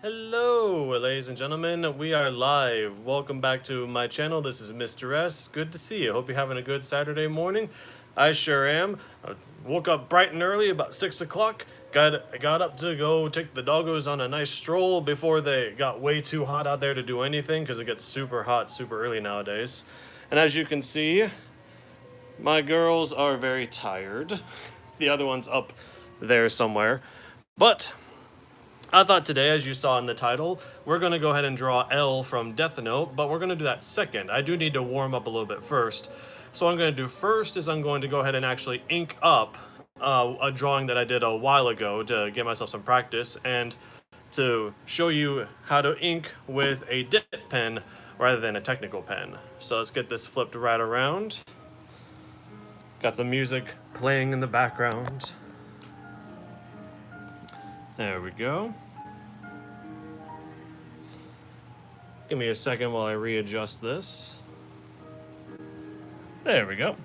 Hello, ladies and gentlemen. We are live. Welcome back to my channel. This is Mr. S. Good to see you. Hope you're having a good Saturday morning. I sure am. I woke up bright and early, about 6 o'clock. Got up to go take the doggos on a nice stroll before they got way too hot out there to do anything because it gets super hot super early nowadays. And as you can see, my girls are very tired. The other one's up there somewhere. But I thought today, as you saw in the title, we're going to go ahead and draw L from Death Note, but we're going to do that second. I do need to warm up a little bit first. So what I'm going to do first is I'm going to go ahead and actually ink up a drawing that I did a while ago to give myself some practice and to show you how to ink with a dip pen rather than a technical pen. So let's get this flipped right around. Got some music playing in the background. There we go. Give me a second while I readjust this. There we go.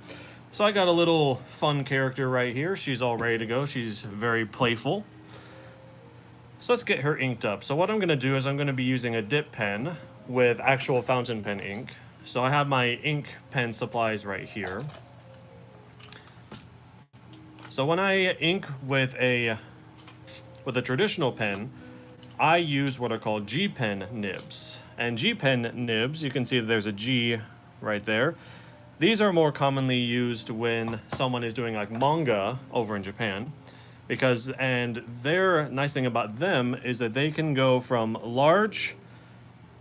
So I got a little fun character right here. She's all ready to go. She's very playful. So let's get her inked up. So what I'm going to do is I'm going to be using a dip pen with actual fountain pen ink. So I have my ink pen supplies right here. So when I ink with a traditional pen, I use what are called G-pen nibs. And G-pen nibs, you can see that there's a G right there. These are more commonly used when someone is doing like manga over in Japan. And their nice thing about them is that they can go from large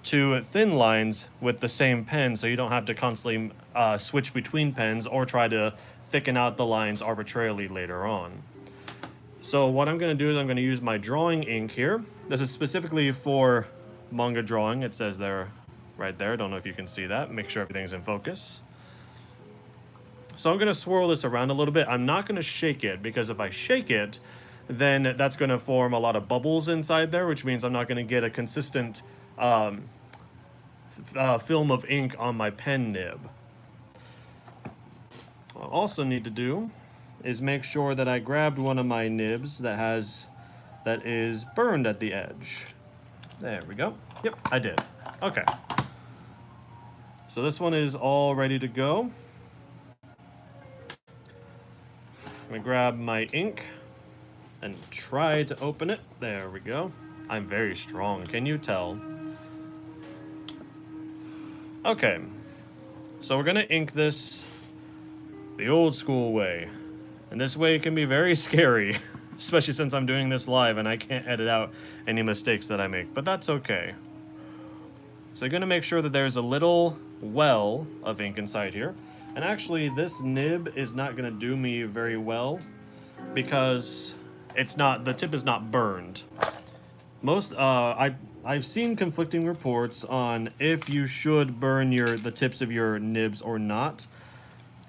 to thin lines with the same pen, so you don't have to constantly switch between pens or try to thicken out the lines arbitrarily later on. So what I'm going to do is I'm going to use my drawing ink here. This is specifically for manga drawing. It says there, right there. Don't know if you can see that. Make sure everything's in focus. So I'm going to swirl this around a little bit. I'm not going to shake it because if I shake it, then that's going to form a lot of bubbles inside there, which means I'm not going to get a consistent film of ink on my pen nib. What I also need to do is make sure that I grabbed one of my nibs that is burned at the edge. There we go. Yep, I did. Okay. So this one is all ready to go. I'm gonna grab my ink and try to open it. There we go. I'm very strong, can you tell? Okay. So we're gonna ink this the old school way. And this way it can be very scary, especially since I'm doing this live and I can't edit out any mistakes that I make, but that's okay. So you're gonna make sure that there's a little well of ink inside here. And actually this nib is not gonna do me very well because the tip is not burned. I've seen conflicting reports on if you should burn the tips of your nibs or not.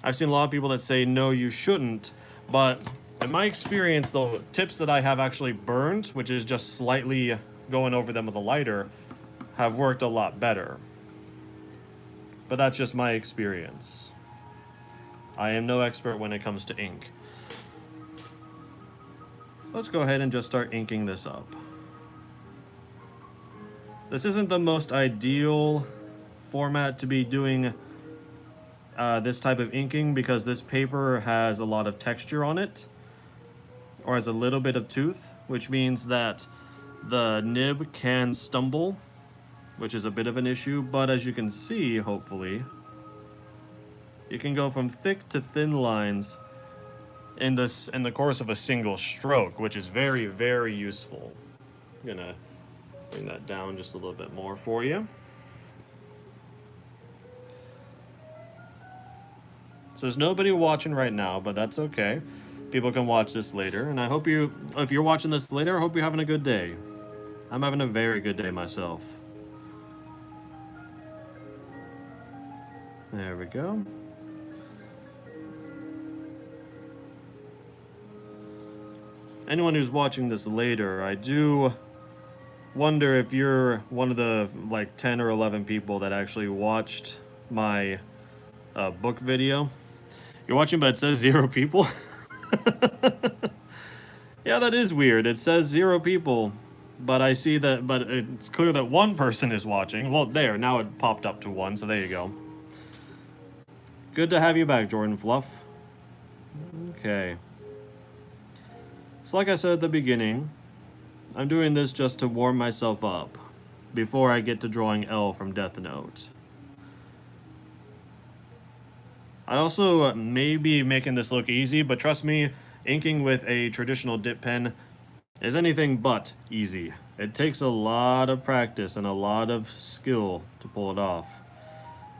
I've seen a lot of people that say no, you shouldn't. But in my experience, the tips that I have actually burned, which is just slightly going over them with a lighter, have worked a lot better. But that's just my experience. I am no expert when it comes to ink. So let's go ahead and just start inking this up. This isn't the most ideal format to be doing this type of inking because this paper has a lot of texture on it, or has a little bit of tooth, which means that the nib can stumble, which is a bit of an issue. But as you can see, hopefully, you can go from thick to thin lines in the course of a single stroke, which is very, very useful. I'm gonna bring that down just a little bit more for you. So there's nobody watching right now, but that's okay. People can watch this later, and I hope if you're watching this later, I hope you're having a good day. I'm having a very good day myself. There we go. Anyone who's watching this later, I do wonder if you're one of the like 10 or 11 people that actually watched my book video. You're watching, but it says 0 people. Yeah, that is weird. It says 0 people, but I see that, but it's clear that one person is watching. Well, there, now it popped up to one, so there you go. Good to have you back, Jordan Fluff. Okay. So like I said at the beginning, I'm doing this just to warm myself up before I get to drawing L from Death Note. I also may be making this look easy, but trust me, inking with a traditional dip pen is anything but easy. It takes a lot of practice and a lot of skill to pull it off.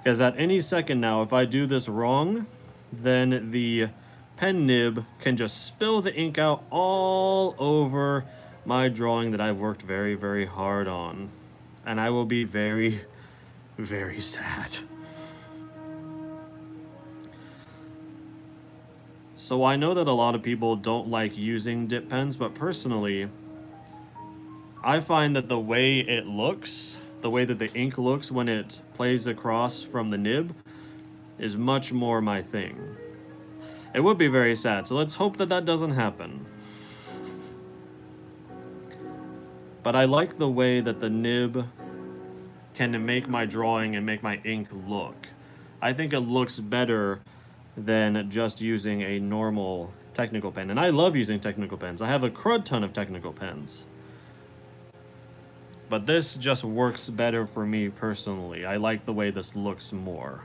Because at any second now, if I do this wrong, then the pen nib can just spill the ink out all over my drawing that I've worked very, very hard on. And I will be very, very sad. So I know that a lot of people don't like using dip pens, but personally, I find that the way it looks, the way that the ink looks when it plays across from the nib, is much more my thing. It would be very sad, so let's hope that that doesn't happen. But I like the way that the nib can make my drawing and make my ink look. I think it looks better than just using a normal technical pen. And I love using technical pens. I have a crud ton of technical pens. But this just works better for me personally. I like the way this looks more.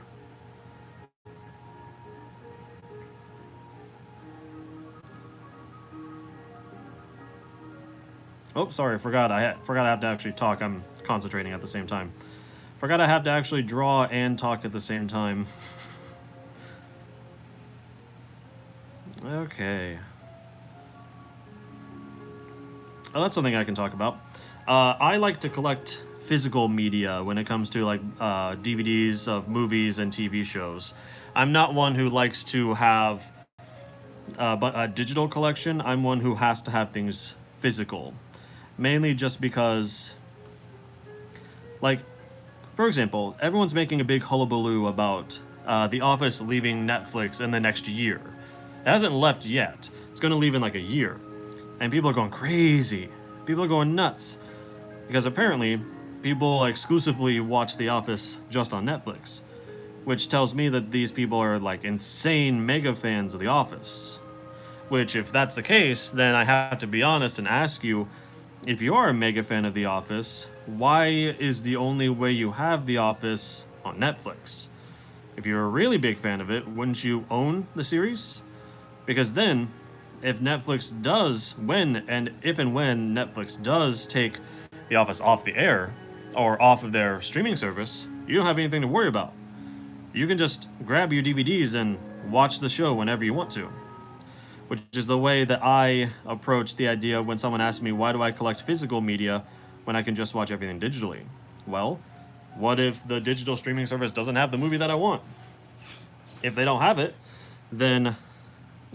Oh, sorry, I forgot I have to actually talk. I'm concentrating at the same time. Forgot I have to actually draw and talk at the same time. Okay. Oh, that's something I can talk about. I like to collect physical media when it comes to like DVDs of movies and TV shows. I'm not one who likes to have but a digital collection. I'm one who has to have things physical. Mainly just because, like, for example, everyone's making a big hullabaloo about The Office leaving Netflix in the next year. It hasn't left yet. It's going to leave in like a year. And people are going crazy. People are going nuts. Because apparently, people exclusively watch The Office just on Netflix. Which tells me that these people are like insane mega fans of The Office. Which, if that's the case, then I have to be honest and ask you, if you are a mega fan of The Office, why is the only way you have The Office on Netflix? If you're a really big fan of it, wouldn't you own the series? Because then, if Netflix does, if and when Netflix does take The Office off the air, or off of their streaming service, you don't have anything to worry about. You can just grab your DVDs and watch the show whenever you want to. Which is the way that I approach the idea when someone asks me, why do I collect physical media when I can just watch everything digitally? Well, what if the digital streaming service doesn't have the movie that I want? If they don't have it, then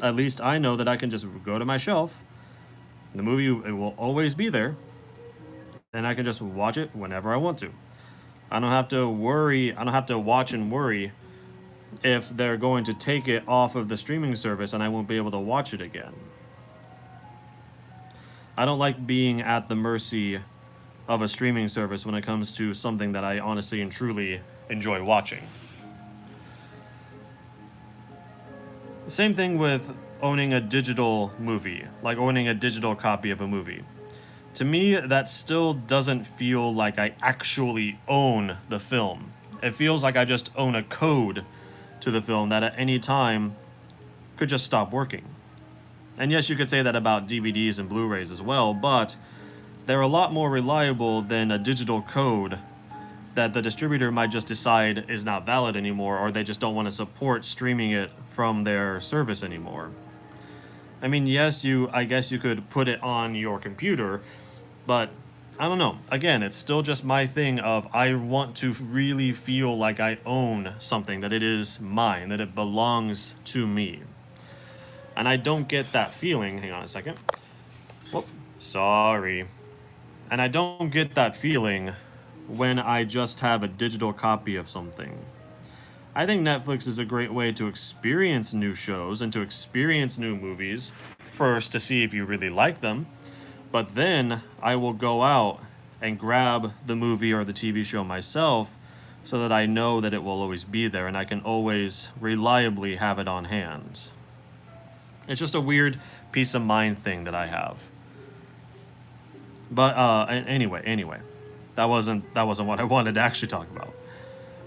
at least I know that I can just go to my shelf. The movie, it will always be there. And I can just watch it whenever I want to. I don't have to worry, I don't have to watch and worry if they're going to take it off of the streaming service and I won't be able to watch it again. I don't like being at the mercy of a streaming service when it comes to something that I honestly and truly enjoy watching. Same thing with owning a digital movie, like owning a digital copy of a movie. To me, that still doesn't feel like I actually own the film. It feels like I just own a code to the film that at any time could just stop working. And yes, you could say that about DVDs and Blu-rays as well, but they're a lot more reliable than a digital code that the distributor might just decide is not valid anymore, or they just don't want to support streaming it from their service anymore. I mean, yes, I guess you could put it on your computer, but I don't know. Again, it's still just my thing of I want to really feel like I own something, that it is mine, that it belongs to me. And I don't get that feeling. Hang on a second. Whoop, sorry. And I don't get that feeling when I just have a digital copy of something. I think Netflix is a great way to experience new shows and to experience new movies, first to see if you really like them, But then I will go out and grab the movie or the TV show myself so that I know that it will always be there and I can always reliably have it on hand. It's just a weird peace of mind thing that I have. But anyway, that wasn't what I wanted to actually talk about.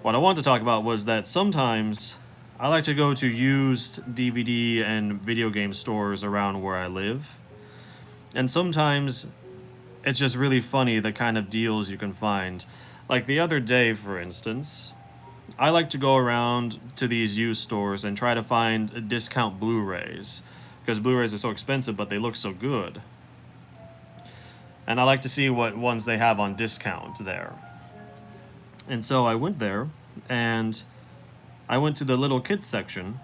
What I wanted to talk about was that sometimes I like to go to used DVD and video game stores around where I live. And sometimes it's just really funny the kind of deals you can find. Like the other day, for instance, I like to go around to these used stores and try to find discount Blu-rays. Because Blu-rays are so expensive, but they look so good. And I like to see what ones they have on discount there. And so I went there, and I went to the little kids section,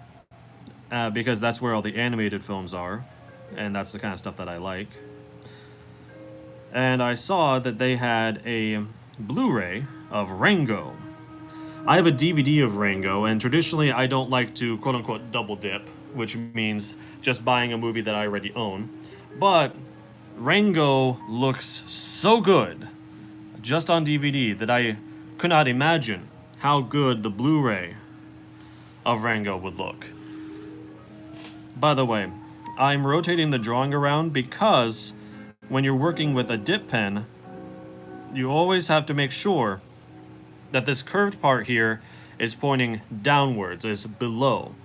because that's where all the animated films are, and that's the kind of stuff that I like. And I saw that they had a Blu-ray of Rango. I have a DVD of Rango, and traditionally I don't like to quote-unquote double dip, which means just buying a movie that I already own. But Rango looks so good just on DVD that I could not imagine how good the Blu-ray of Rango would look. By the way, I'm rotating the drawing around because when you're working with a dip pen, you always have to make sure that this curved part here is pointing downwards, is below.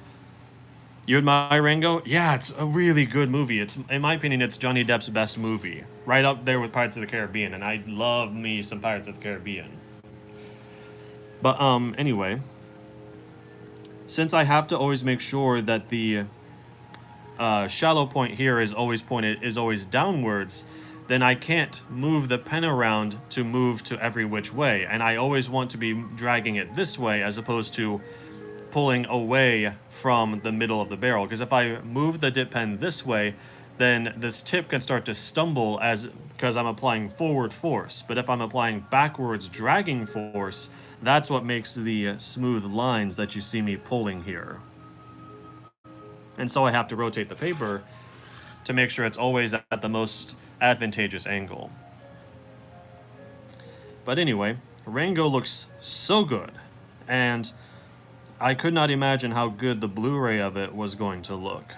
You admire Rango? Yeah, it's a really good movie. It's, in my opinion, it's Johnny Depp's best movie. Right up there with Pirates of the Caribbean, and I love me some Pirates of the Caribbean. But, anyway, since I have to always make sure that the shallow point here is always downwards, then I can't move the pen around to move to every which way. And I always want to be dragging it this way as opposed to pulling away from the middle of the barrel. Because if I move the dip pen this way, then this tip can start to stumble because I'm applying forward force. But if I'm applying backwards dragging force, that's what makes the smooth lines that you see me pulling here. And so I have to rotate the paper to make sure it's always at the most advantageous angle. But anyway, Rango looks so good, and I could not imagine how good the Blu-ray of it was going to look.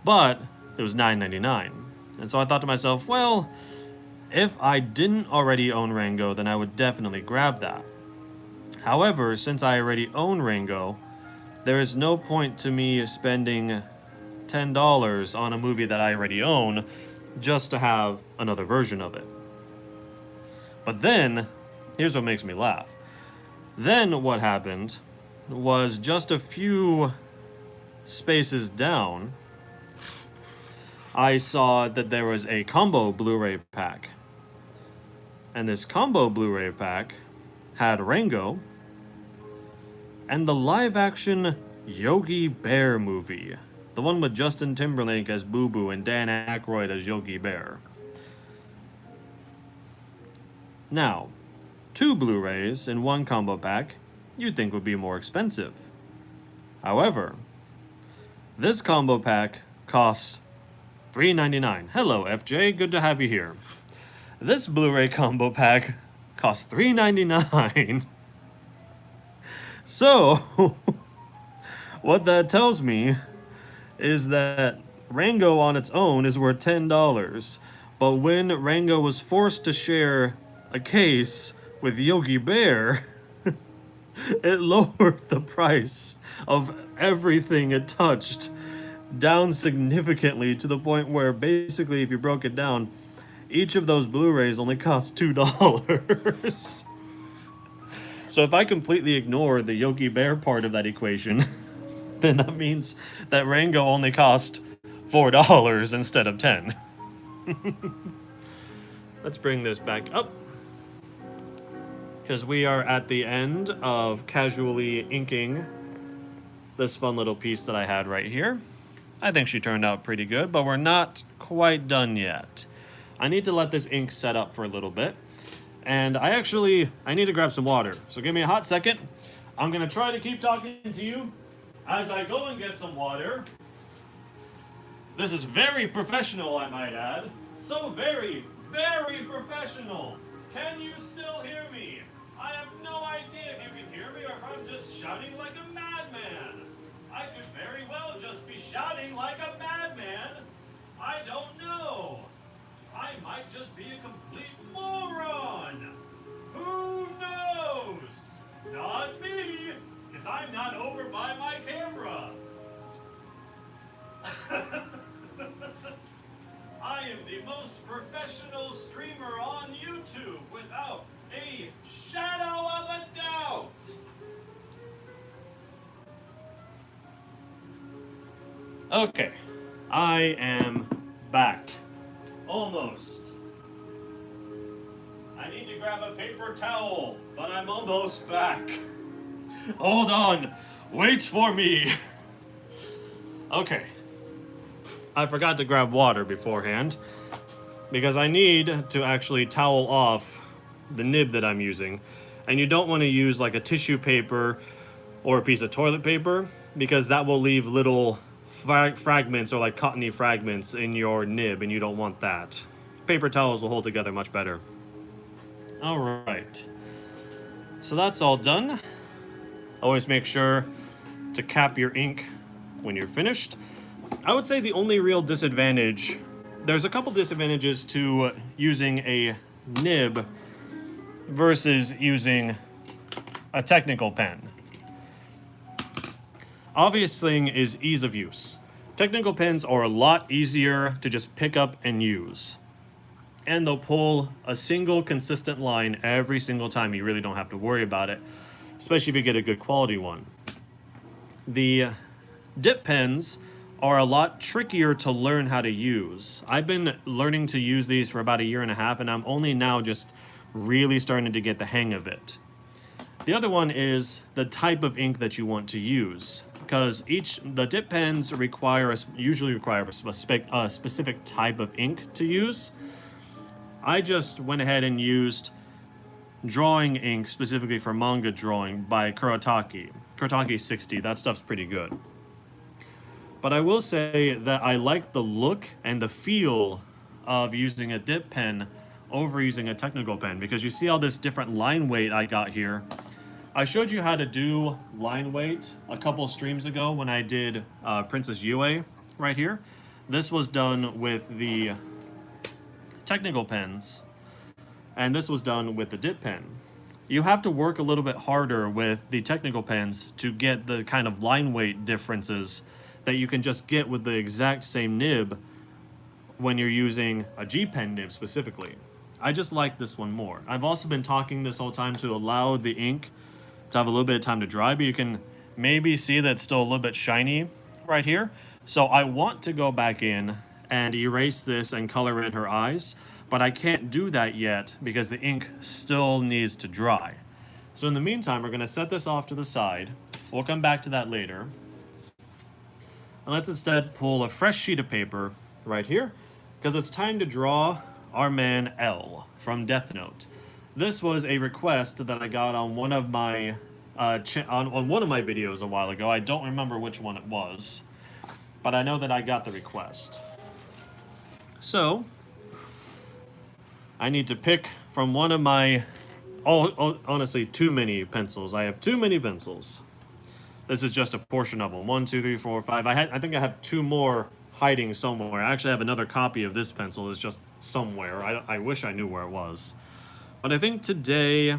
But it was $9.99, and so I thought to myself, well, if I didn't already own Rango, then I would definitely grab that. However, since I already own Rango, there is no point to me spending $10 on a movie that I already own just to have another version of it. But then, here's what makes me laugh. Then what happened was just a few spaces down, I saw that there was a combo Blu-ray pack. And this combo Blu-ray pack had Rango and the live-action Yogi Bear movie. The one with Justin Timberlake as Boo Boo and Dan Aykroyd as Yogi Bear. Now, 2 Blu-rays in one combo pack you'd think would be more expensive. However, this combo pack costs $3.99. Hello, FJ. Good to have you here. This Blu-ray combo pack costs $3.99. So, what that tells me is that Rango on its own is worth $10, but when Rango was forced to share a case with Yogi Bear, it lowered the price of everything it touched down significantly to the point where basically, if you broke it down, each of those Blu-rays only cost $2. So if I completely ignore the Yogi Bear part of that equation, then that means that Rango only cost $4 instead of $10. Let's bring this back up, because we are at the end of casually inking this fun little piece that I had right here. I think she turned out pretty good, but we're not quite done yet. I need to let this ink set up for a little bit, and I need to grab some water. So give me a hot second. I'm gonna try to keep talking to you as I go and get some water. This is very professional, I might add, So very, very professional. Can you still hear me? I have no idea if you can hear me or if I'm just shouting like a madman. I could very well just be shouting like a madman. I don't know. I might just be a complete moron. Who knows? Not me, because I'm not over by my camera. I am the most professional streamer on YouTube without a shadow of a doubt. Okay, I am back. Almost. I need to grab a paper towel, but I'm almost back. Hold on, wait for me. Okay. I forgot to grab water beforehand because I need to actually towel off the nib that I'm using. And you don't want to use like a tissue paper or a piece of toilet paper because that will leave little fragments or like cottony fragments in your nib, and you don't want that. Paper towels will hold together much better. All right. So that's all done. Always make sure to cap your ink when you're finished. I would say the only real disadvantage, there's a couple disadvantages to using a nib versus using a technical pen. Obvious thing is ease of use. Technical pens are a lot easier to just pick up and use. And they'll pull a single consistent line every single time. You really don't have to worry about it, especially if you get a good quality one. The dip pens are a lot trickier to learn how to use. I've been learning to use these for about 1.5 years, and I'm only now just really starting to get the hang of it. The other one is the type of ink that you want to use, because the dip pens usually require a specific type of ink to use. I just went ahead and used drawing ink specifically for manga drawing by Kuretake. Kuretake 60, that stuff's pretty good. But I will say that I like the look and the feel of using a dip pen over using a technical pen, because you see all this different line weight I got here. I showed you how to do line weight a couple streams ago when I did Princess Yue right here. This was done with the technical pens, and this was done with the dip pen. You have to work a little bit harder with the technical pens to get the kind of line weight differences that you can just get with the exact same nib when you're using a G-Pen nib specifically. I just like this one more. I've also been talking this whole time to allow the ink to have a little bit of time to dry, but you can maybe see that it's still a little bit shiny right here. So I want to go back in and erase this and color in her eyes, but I can't do that yet because the ink still needs to dry. So in the meantime, we're gonna set this off to the side. We'll come back to that later. And let's instead pull a fresh sheet of paper right here, because it's time to draw our man L from Death Note. This was a request that I got on one of my on one of my videos a while ago. I don't remember which one it was, but I know that I got the request. So I need to pick from one of my, honestly, too many pencils. I have too many pencils. This is just a portion of them. 1, 2, 3, 4, 5. I think I have 2 more hiding somewhere. I actually have another copy of this pencil. It's just somewhere. I wish I knew where it was. But I think today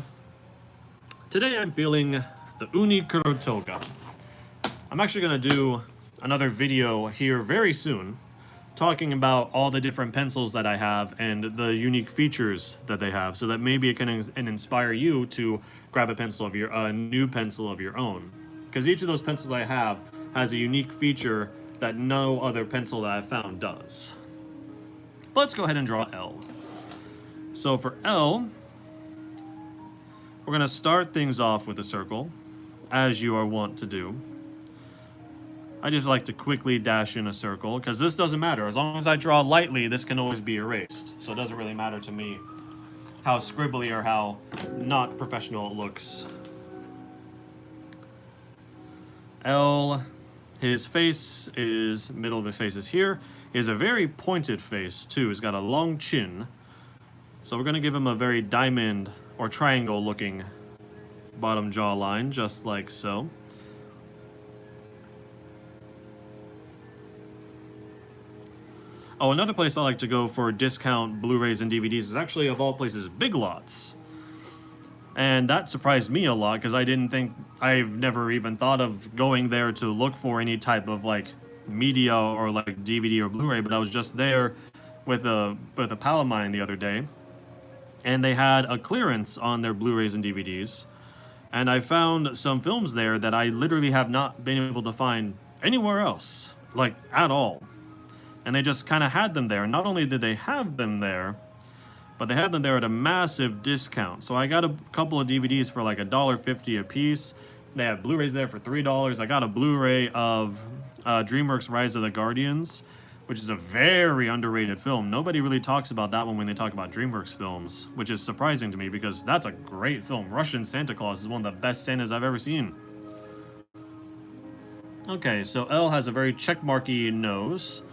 I'm feeling the Unikuro Toga. I'm actually going to do another video here very soon talking about all the different pencils that I have and the unique features that they have, so that maybe it can inspire you to grab a new pencil of your own. Because each of those pencils I have has a unique feature that no other pencil that I've found does. Let's go ahead and draw L. So for L, we're going to start things off with a circle, as you are wont to do. I just like to quickly dash in a circle, because this doesn't matter. As long as I draw lightly, this can always be erased. So it doesn't really matter to me how scribbly or how not professional it looks. L, his face is, middle of his face is here. He has a very pointed face, too. He's got a long chin. So we're going to give him a very diamond or triangle-looking bottom jawline, just like so. Oh, another place I like to go for discount Blu-rays and DVDs is actually, of all places, Big Lots. And that surprised me a lot, because I've never even thought of going there to look for any type of, like, media or, like, DVD or Blu-ray, but I was just there with a pal of mine the other day, and they had a clearance on their Blu-rays and DVDs, and I found some films there that I literally have not been able to find anywhere else, like, at all. And they just kind of had them there. And not only did they have them there, but they had them there at a massive discount. So I got a couple of DVDs for like $1.50 a piece. They had Blu-rays there for $3. I got a Blu-ray of DreamWorks Rise of the Guardians, which is a very underrated film. Nobody really talks about that one when they talk about DreamWorks films, which is surprising to me because that's a great film. Russian Santa Claus is one of the best Santas I've ever seen. Okay, so Elle has a very checkmarky nose.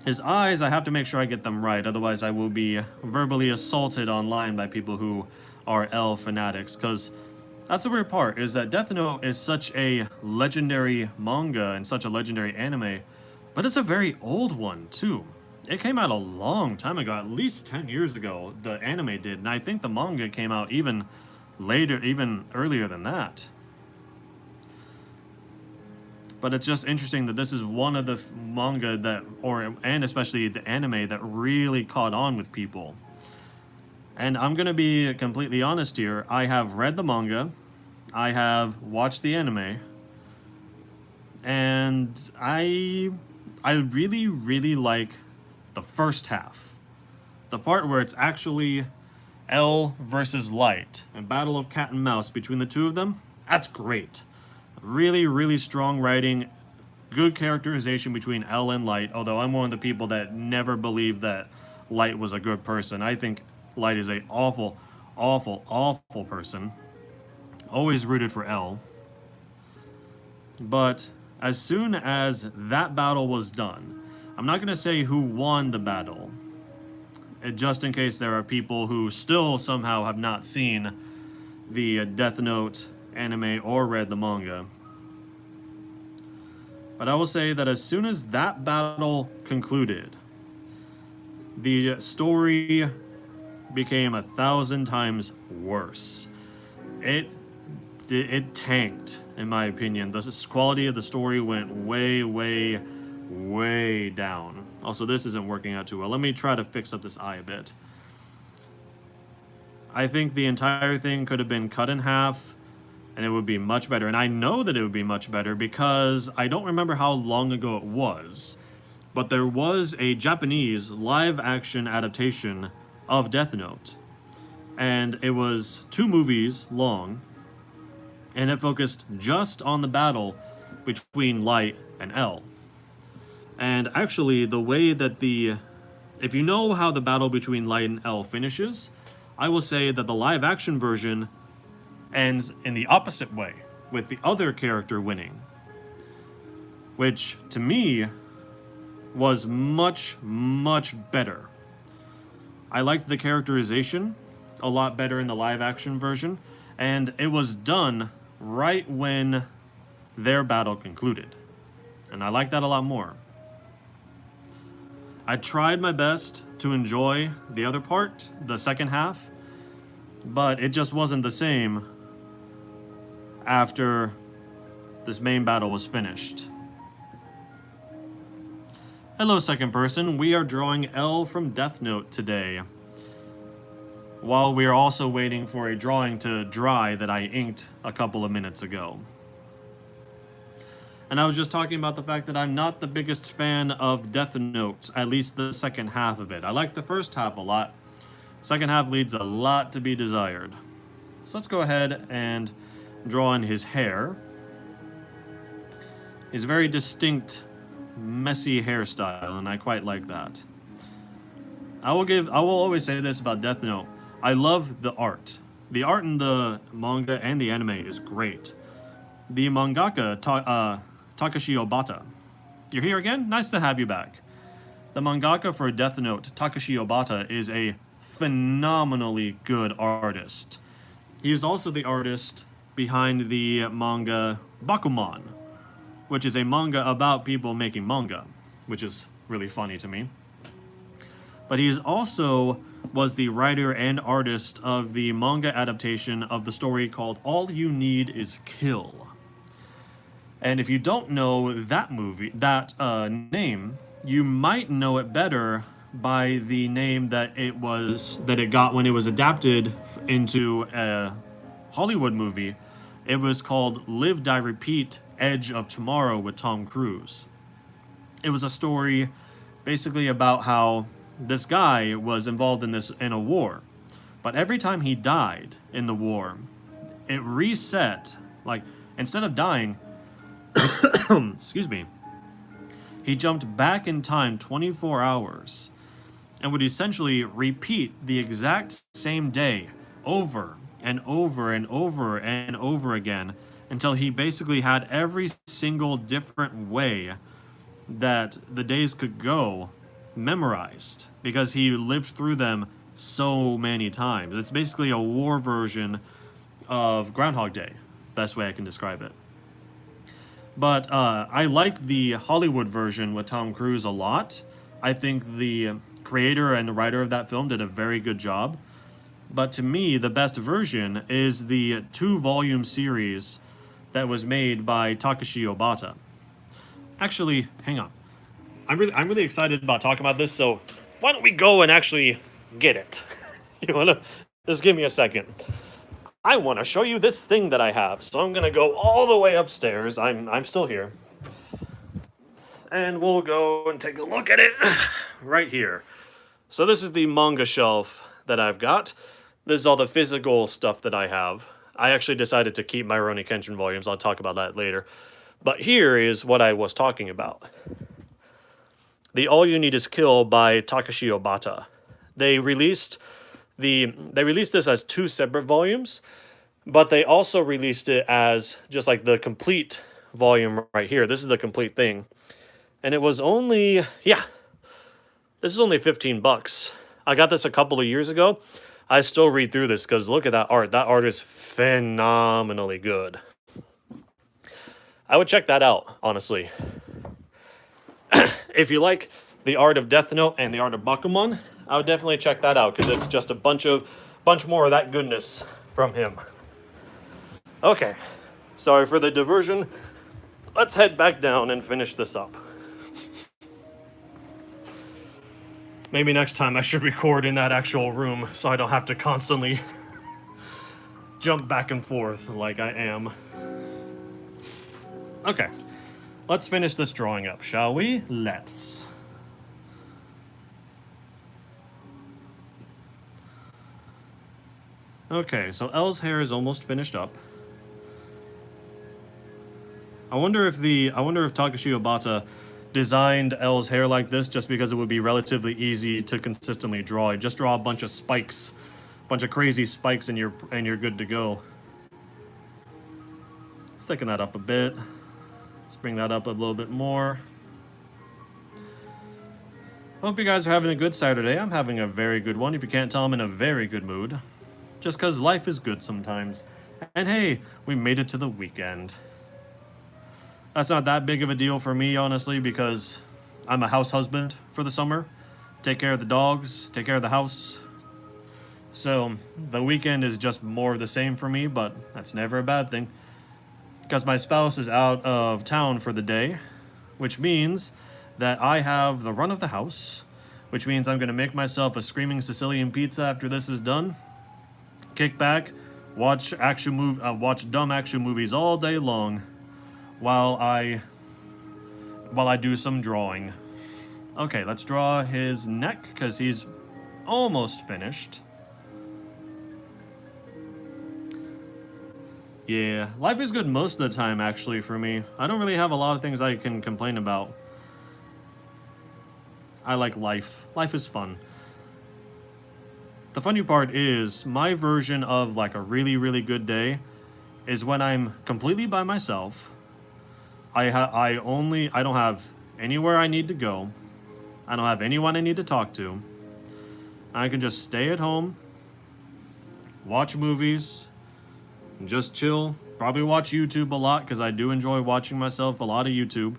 His eyes, I have to make sure I get them right, otherwise I will be verbally assaulted online by people who are Elle fanatics, because that's the weird part, is that Death Note is such a legendary manga and such a legendary anime, but it's a very old one, too. It came out a long time ago, at least 10 years ago, the anime did, and I think the manga came out even later, even earlier than that. But it's just interesting that this is one of the manga that, and especially the anime, that really caught on with people. And I'm going to be completely honest here. I have read the manga. I have watched the anime. And I really, really like the first half. The part where it's actually Elle versus Light, a battle of cat and mouse between the two of them. That's great. Really, really strong writing, good characterization between Elle and Light, although I'm one of the people that never believed that Light was a good person. I think Light is a awful, awful, awful person. Always rooted for Elle. But as soon as that battle was done, I'm not going to say who won the battle, just in case there are people who still somehow have not seen the Death Note anime or read the manga. But I will say that as soon as that battle concluded, the story became 1,000 times worse. It tanked, in my opinion. The quality of the story went way, way, way down. Also, this isn't working out too well. Let me try to fix up this eye a bit. I think the entire thing could have been cut in half, and it would be much better. And I know that it would be much better because I don't remember how long ago it was, but there was a Japanese live-action adaptation of Death Note. And it was 2 movies long, and it focused just on the battle between Light and Elle. And actually, the way that if you know how the battle between Light and Elle finishes, I will say that the live-action version ends in the opposite way, with the other character winning. Which, to me, was much, much better. I liked the characterization a lot better in the live-action version, and it was done right when their battle concluded. And I like that a lot more. I tried my best to enjoy the other part, the second half, but it just wasn't the same after this main battle was finished. Hello, second person. We are drawing Elle from Death Note today, while we are also waiting for a drawing to dry that I inked a couple of minutes ago. And I was just talking about the fact that I'm not the biggest fan of Death Note, at least the second half of it. I like the first half a lot. Second half leaves a lot to be desired. So let's go ahead and draw in his hair. His very distinct, messy hairstyle, and I quite like that. I will always say this about Death Note. I love the art. The art in the manga and the anime is great. The mangaka, Takashi Obata. You're here again? Nice to have you back. The mangaka for Death Note, Takashi Obata, is a phenomenally good artist. He is also the artist behind the manga Bakuman, which is a manga about people making manga, which is really funny to me. But he also was the writer and artist of the manga adaptation of the story called All You Need Is Kill. And if you don't know that name, you might know it better by the name that it got when it was adapted into a Hollywood movie. It was called Live, Die, Repeat, Edge of Tomorrow with Tom Cruise. It was a story basically about how this guy was involved in a war, but every time he died in the war, it reset. Like, instead of dying, excuse me, he jumped back in time 24 hours and would essentially repeat the exact same day over and over and over and over again until he basically had every single different way that the days could go memorized, because he lived through them so many times. It's basically a war version of Groundhog Day, best way I can describe it. But I liked the Hollywood version with Tom Cruise a lot. I think the creator and the writer of that film did a very good job. But to me, the best version is the 2-volume series that was made by Takashi Obata. Actually, hang on. I'm really excited about talking about this, so why don't we go and actually get it? You wanna just give me a second. I want to show you this thing that I have, so I'm gonna go all the way upstairs. I'm still here, and we'll go and take a look at it right here. So this is the manga shelf that I've got. This is all the physical stuff that I have. I actually decided to keep my Rurouni Kenshin volumes. I'll talk about that later. But here is what I was talking about. The All You Need Is Kill by Takashi Obata. They released this as 2 separate volumes, but they also released it as just like the complete volume right here. This is the complete thing. And it was only, this is only $15. I got this a couple of years ago. I still read through this because look at that art. That art is phenomenally good. I would check that out, honestly. If you like the art of Death Note and the art of Bakuman, I would definitely check that out because it's just a bunch more of that goodness from him. Okay, sorry for the diversion. Let's head back down and finish this up. Maybe next time I should record in that actual room so I don't have to constantly jump back and forth like I am. Okay, let's finish this drawing up, shall we? Let's. Okay, so L's hair is almost finished up. I wonder if Takashi Obata designed L's hair like this just because it would be relatively easy to consistently draw. You just draw a bunch of spikes, a bunch of crazy spikes, and you're good to go. Let's thicken that up a bit. Let's bring that up a little bit more. Hope you guys are having a good Saturday. I'm having a very good one. If you can't tell, I'm in a very good mood. Just because life is good sometimes. And hey, we made it to the weekend. That's not that big of a deal for me, honestly, because I'm a house husband for the summer. Take care of the dogs, take care of the house. So the weekend is just more of the same for me, but that's never a bad thing. Because my spouse is out of town for the day, which means that I have the run of the house, which means I'm going to make myself a screaming Sicilian pizza after this is done. Kick back, watch dumb action movies all day long while I do some drawing. Okay, let's draw his neck because he's almost finished. Yeah, life is good most of the time, actually, for me. I don't really have a lot of things I can complain about. I like life. Life is fun. The funny part is, my version of like a really, really good day is when I'm completely by myself. I don't have anywhere I need to go. I don't have anyone I need to talk to. I can just stay at home, watch movies, and just chill. Probably watch YouTube a lot because I do enjoy watching myself a lot of YouTube.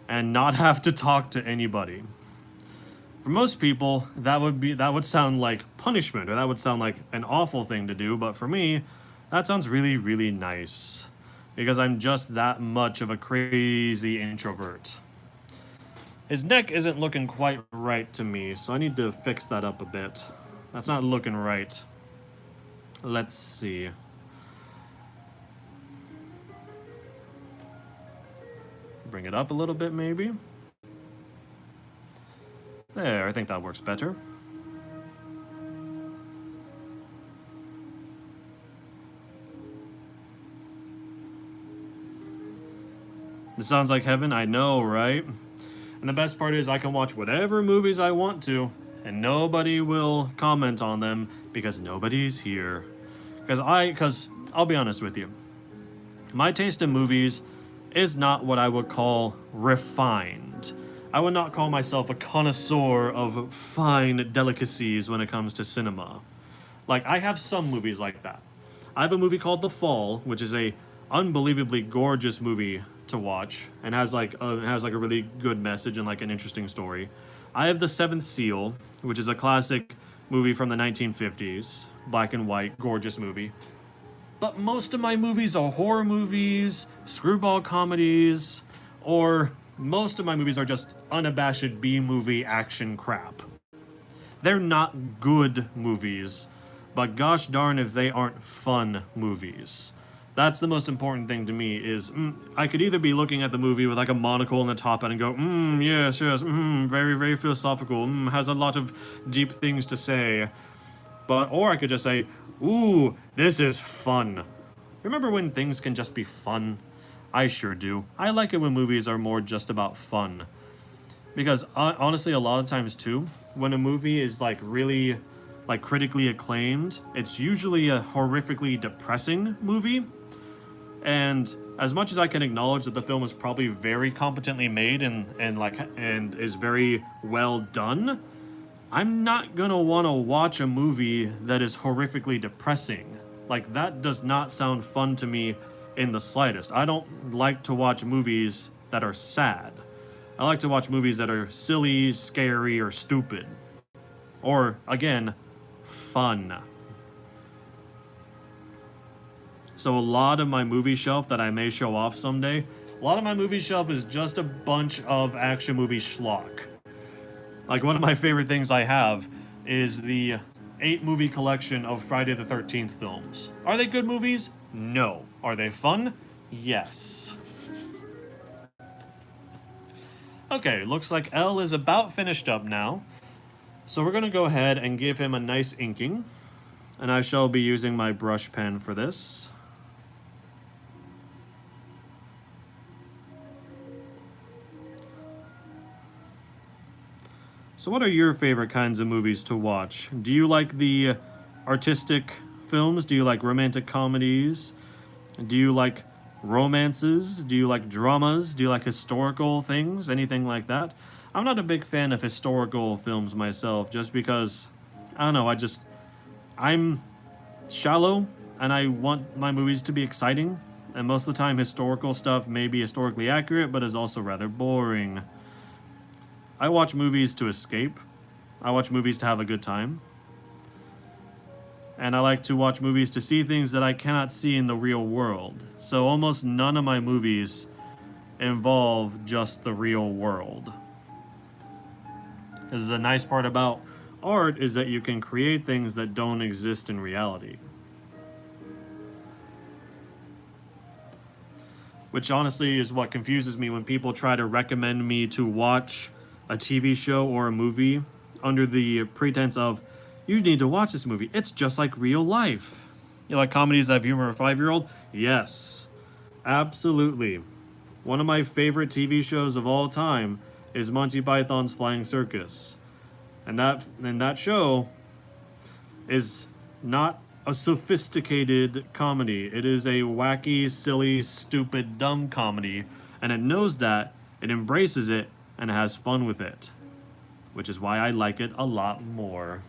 And not have to talk to anybody. For most people, that would sound like punishment, or that would sound like an awful thing to do, but for me, that sounds really, really nice. Because I'm just that much of a crazy introvert. His neck isn't looking quite right to me, so I need to fix that up a bit. That's not looking right. Let's see. Bring it up a little bit, maybe. There, I think that works better. This sounds like heaven, I know, right? And the best part is I can watch whatever movies I want to, and nobody will comment on them because nobody's here. Because I'll be honest with you, my taste in movies is not what I would call refined. I would not call myself a connoisseur of fine delicacies when it comes to cinema. Like, I have some movies like that. I have a movie called The Fall, which is a unbelievably gorgeous movie to watch, and has like a really good message and like an interesting story. I have The Seventh Seal, which is a classic movie from the 1950s, black and white, gorgeous movie. But most of my movies are horror movies, screwball comedies, or most of my movies are just unabashed B-movie action crap. They're not good movies, but gosh darn if they aren't fun movies. That's the most important thing to me is, I could either be looking at the movie with like a monocle on the top and go, yes, very, very philosophical, has a lot of deep things to say. Or I could just say, ooh, this is fun. Remember when things can just be fun? I sure do. I like it when movies are more just about fun. Because honestly, a lot of times too, when a movie is like really like critically acclaimed, it's usually a horrifically depressing movie. And as much as I can acknowledge that the film is probably very competently made and is very well done, I'm not gonna want to watch a movie that is horrifically depressing. Like, that does not sound fun to me in the slightest. I don't like to watch movies that are sad. I like to watch movies that are silly, scary, or stupid. Or, again, fun. So a lot of my movie shelf that I may show off someday, a lot of my movie shelf is just a bunch of action movie schlock. Like, one of my favorite things I have is the 8-movie collection of Friday the 13th films. Are they good movies? No. Are they fun? Yes. Okay, looks like L is about finished up now. So we're going to go ahead and give him a nice inking. And I shall be using my brush pen for this. So what are your favorite kinds of movies to watch? Do you like the artistic films? Do you like romantic comedies? Do you like romances? Do you like dramas? Do you like historical things? Anything like that? I'm not a big fan of historical films myself, just because, I don't know, I'm shallow, and I want my movies to be exciting, and most of the time historical stuff may be historically accurate, but is also rather boring. I watch movies to escape. I watch movies to have a good time. And I like to watch movies to see things that I cannot see in the real world. So almost none of my movies involve just the real world. This is a nice part about art, is that you can create things that don't exist in reality. Which honestly is what confuses me when people try to recommend me to watch a TV show or a movie under the pretense of, you need to watch this movie. It's just like real life. You like comedies that have humor of a 5-year-old? Yes. Absolutely. One of my favorite TV shows of all time is Monty Python's Flying Circus. And that show is not a sophisticated comedy. It is a wacky, silly, stupid, dumb comedy. And it knows that, it embraces it, and has fun with it. which is why I like it a lot more.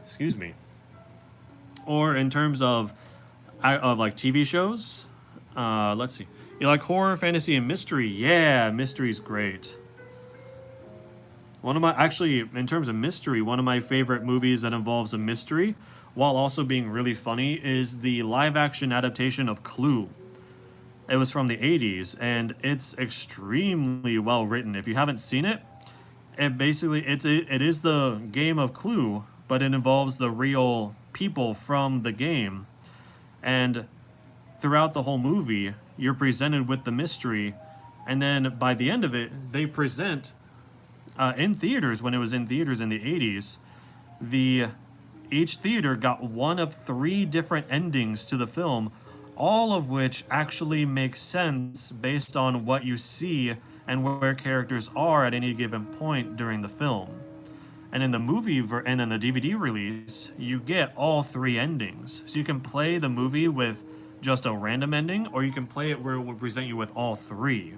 Excuse me. Or in terms of like TV shows, let's see. You like horror, fantasy, and mystery? Yeah, mystery's great. Actually, in terms of mystery, one of my favorite movies that involves a mystery, while also being really funny, is the live-action adaptation of Clue. It was from the 80s, and it's extremely well written. If you haven't seen it, it is the game of Clue, but it involves the real people from the game. And throughout the whole movie, you're presented with the mystery, and then by the end of it, they present in theaters, when it was in theaters in the 80s, each theater got one of 3 different endings to the film, all of which actually make sense based on what you see and where characters are at any given point during the film. And in the and in the DVD release, you get all 3 endings. So you can play the movie with just a random ending, or you can play it where it will present you with all 3.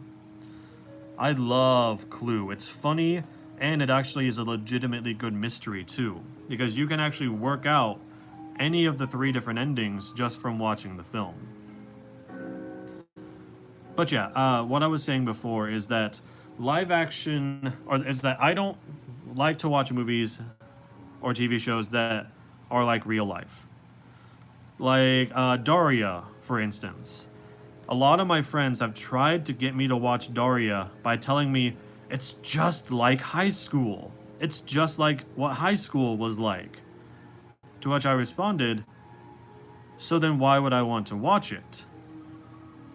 I love Clue. It's funny, and it actually is a legitimately good mystery too, because you can actually work out any of the 3 different endings just from watching the film. But yeah, what I was saying before is that I don't like to watch movies or TV shows that are like real life. Like Daria, for instance. A lot of my friends have tried to get me to watch Daria by telling me it's just like high school. It's just like what high school was like. To which I responded, so then why would I want to watch it?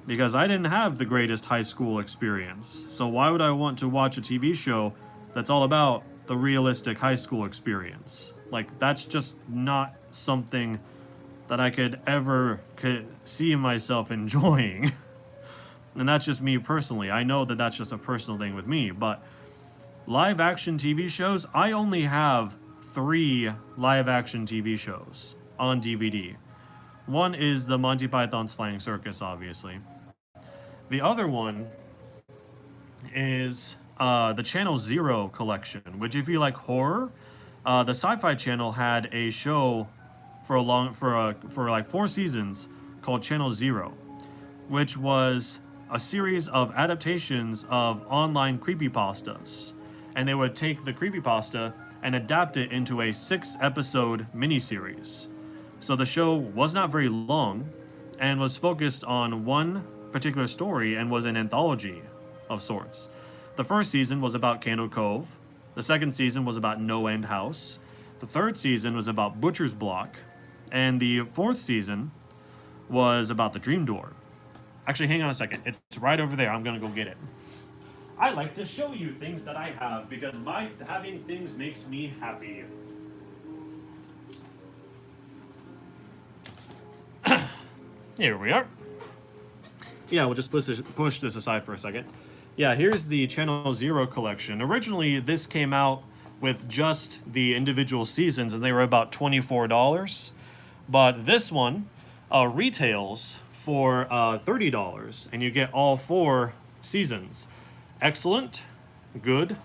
Because I didn't have the greatest high school experience. So why would I want to watch a TV show that's all about the realistic high school experience? Like, that's just not something that I could ever see myself enjoying. And that's just me personally. I know that that's just a personal thing with me, but live action TV shows, I only have 3 live action TV shows on DVD. One is the Monty Python's Flying Circus, obviously. The other one is the Channel Zero collection, which if you like horror, the Sci-Fi Channel had a show for like 4 seasons called Channel Zero, which was a series of adaptations of online creepypastas. And they would take the creepypasta and adapt it into a 6-episode miniseries. So the show was not very long and was focused on one particular story and was an anthology of sorts. The first season was about Candle Cove. The second season was about No End House. The third season was about Butcher's Block. And the 4th season was about the Dream Door. Actually, hang on a second. It's right over there. I'm going to go get it. I like to show you things that I have because having things makes me happy. Here we are. Yeah, we'll just push this aside for a second. Yeah, here's the Channel Zero collection. Originally, this came out with just the individual seasons, and they were about $24. But this one retails for $30, and you get all 4 seasons. Excellent, good,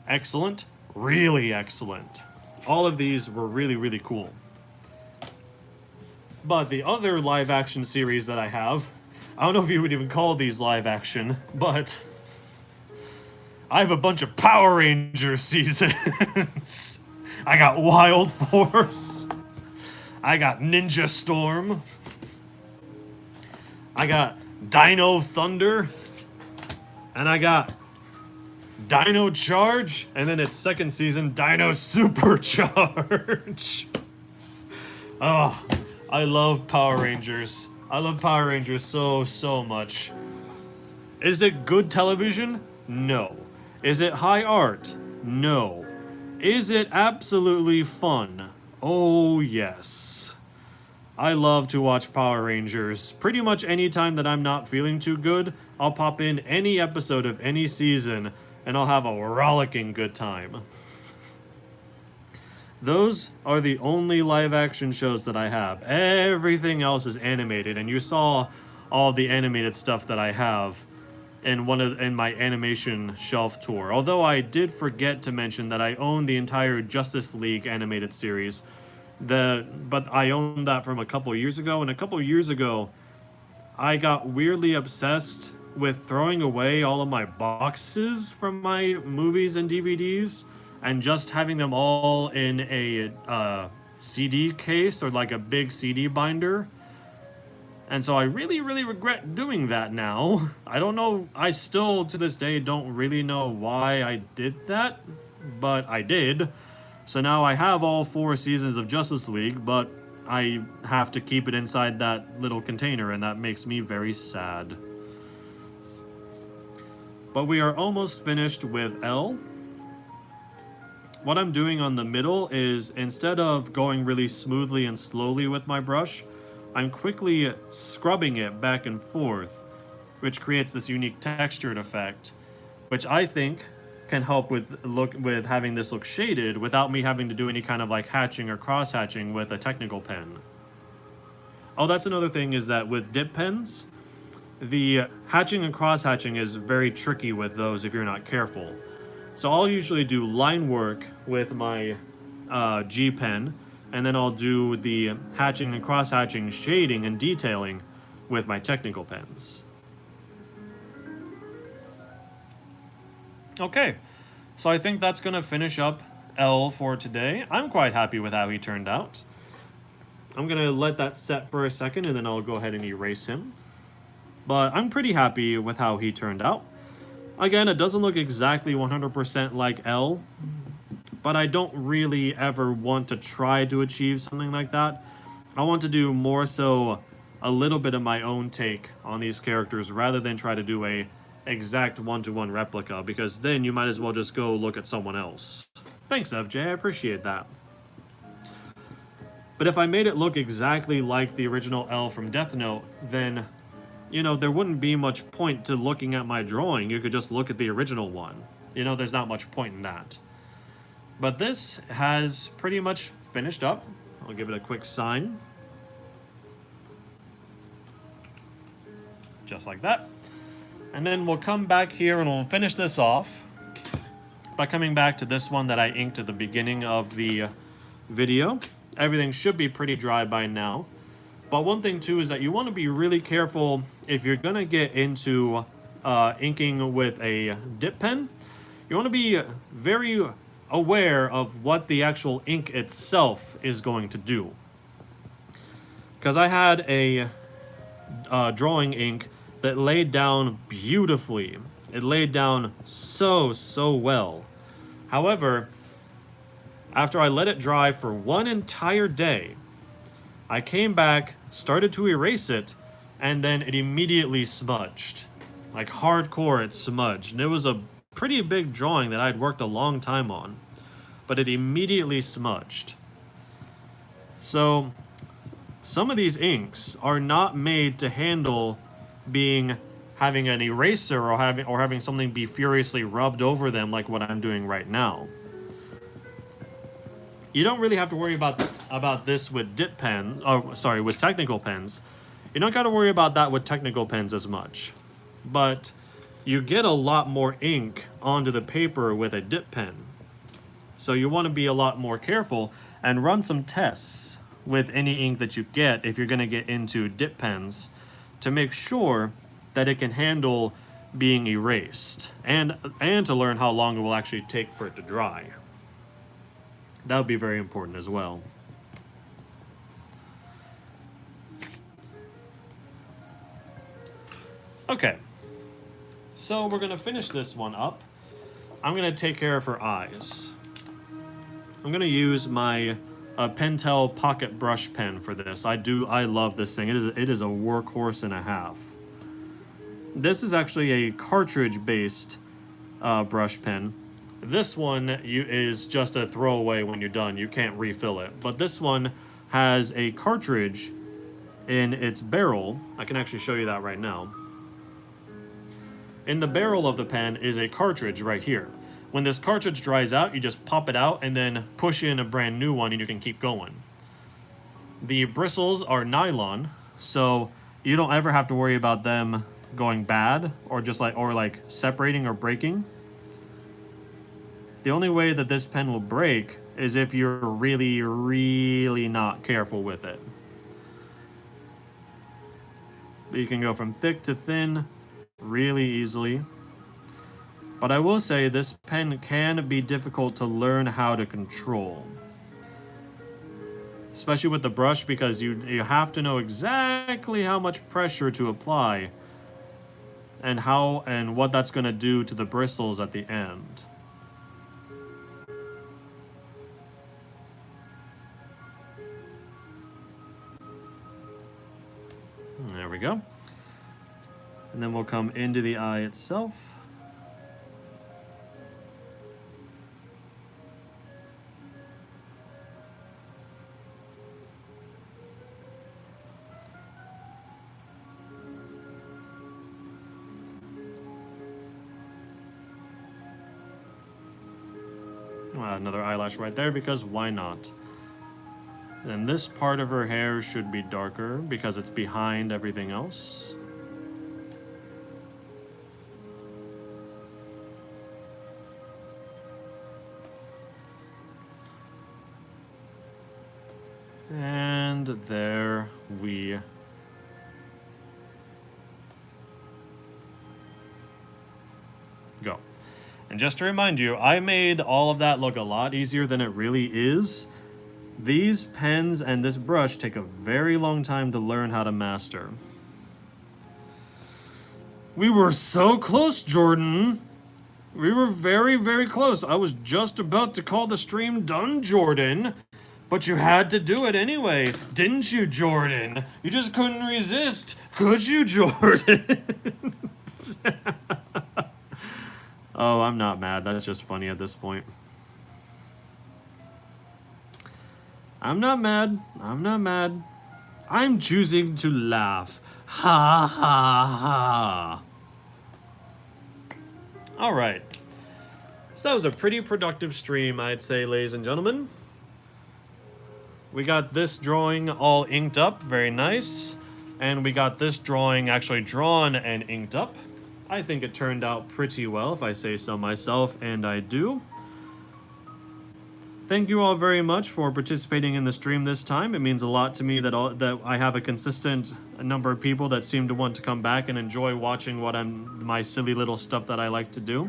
excellent, really excellent. All of these were really, really cool. But the other live action series that I have, I don't know if you would even call these live action, but I have a bunch of Power Rangers seasons. I got Wild Force. I got Ninja Storm. I got Dino Thunder. And I got Dino Charge. And then its second season, Dino Supercharge. Oh, I love Power Rangers. I love Power Rangers so, so much. Is it good television? No. Is it high art? No. Is it absolutely fun? Oh, yes. I love to watch Power Rangers. Pretty much any time that I'm not feeling too good, I'll pop in any episode of any season, and I'll have a rollicking good time. Those are the only live-action shows that I have. Everything else is animated, and you saw all the animated stuff that I have. in my animation shelf tour. Although I did forget to mention that I own the entire Justice League animated series. But I owned that from a couple years ago, and a couple years ago I got weirdly obsessed with throwing away all of my boxes from my movies and DVDs and just having them all in a CD case or like a big CD binder. And so I really, really regret doing that now. I don't know, I still to this day don't really know why I did that, but I did. So now I have all 4 seasons of Justice League, but I have to keep it inside that little container, and that makes me very sad. But we are almost finished with L. What I'm doing on the middle is, instead of going really smoothly and slowly with my brush, I'm quickly scrubbing it back and forth, which creates this unique textured effect, which I think can help with having this look shaded without me having to do any kind of like hatching or cross hatching with a technical pen. Oh, that's another thing, is that with dip pens, the hatching and cross hatching is very tricky with those if you're not careful. So I'll usually do line work with my G pen, and then I'll do the hatching and cross hatching, shading and detailing with my technical pens. Okay, so I think that's going to finish up L for today. I'm quite happy with how he turned out. I'm going to let that set for a second, and then I'll go ahead and erase him. But I'm pretty happy with how he turned out. Again, it doesn't look exactly 100% like L, but I don't really ever want to try to achieve something like that. I want to do more so a little bit of my own take on these characters rather than try to do a exact one-to-one replica, because then you might as well just go look at someone else. Thanks, FJ, I appreciate that. But if I made it look exactly like the original L from Death Note, then, you know, there wouldn't be much point to looking at my drawing. You could just look at the original one. You know, there's not much point in that. But this has pretty much finished up. I'll give it a quick sign. Just like that. And then we'll come back here and we'll finish this off by coming back to this one that I inked at the beginning of the video. Everything should be pretty dry by now. But one thing too is that you want to be really careful if you're going to get into inking with a dip pen. You want to be very aware of what the actual ink itself is going to do. Because I had a drawing ink that laid down beautifully. It laid down so well. However, after I let it dry for one entire day, I came back, started to erase it, and then it immediately smudged. Like hardcore, it smudged. And it was a pretty big drawing that I'd worked a long time on, but it immediately smudged. So some of these inks are not made to handle having an eraser or having something be furiously rubbed over them like what I'm doing right now. You don't really have to worry about this with dip pens, with technical pens. You don't got to worry about that with technical pens as much. But you get a lot more ink onto the paper with a dip pen. So you want to be a lot more careful and run some tests with any ink that you get if you're going to get into dip pens, to make sure that it can handle being erased, and to learn how long it will actually take for it to dry. That would be very important as well. Okay, so we're gonna finish this one up. I'm gonna take care of her eyes. I'm gonna use my Pentel pocket brush pen for this. I love this thing. It is a workhorse and a half. This is actually a cartridge-based brush pen. This one is just a throwaway when you're done. You can't refill it. But this one has a cartridge in its barrel. I can actually show you that right now. In the barrel of the pen is a cartridge right here. When this cartridge dries out, you just pop it out and then push in a brand new one and you can keep going. The bristles are nylon, so you don't ever have to worry about them going bad or just like separating or breaking. The only way that this pen will break is if you're really, really not careful with it. But you can go from thick to thin really easily. But I will say this pen can be difficult to learn how to control. Especially with the brush, because you have to know exactly how much pressure to apply and what that's going to do to the bristles at the end. There we go. And then we'll come into the eye itself. Another eyelash right there, because why not? And this part of her hair should be darker because it's behind everything else. And there we go. And just to remind you, I made all of that look a lot easier than it really is. These pens and this brush take a very long time to learn how to master. We were so close, Jordan. We were very, very close. I was just about to call the stream done, Jordan. But you had to do it anyway, didn't you, Jordan? You just couldn't resist, could you, Jordan? Oh, I'm not mad. That's just funny at this point. I'm not mad. I'm not mad. I'm choosing to laugh. Ha ha ha. All right. So that was a pretty productive stream, I'd say, ladies and gentlemen. We got this drawing all inked up, very nice. And we got this drawing actually drawn and inked up. I think it turned out pretty well, if I say so myself, and I do. Thank you all very much for participating in the stream this time. It means a lot to me that I have a consistent number of people that seem to want to come back and enjoy watching my silly little stuff that I like to do.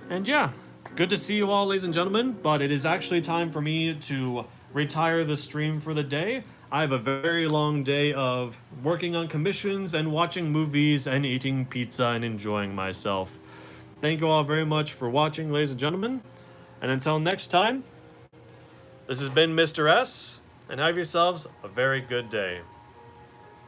And yeah, good to see you all, ladies and gentlemen, but it is actually time for me to retire the stream for the day. I have a very long day of working on commissions and watching movies and eating pizza and enjoying myself. Thank you all very much for watching, ladies and gentlemen. And until next time, this has been Mr. S, and have yourselves a very good day.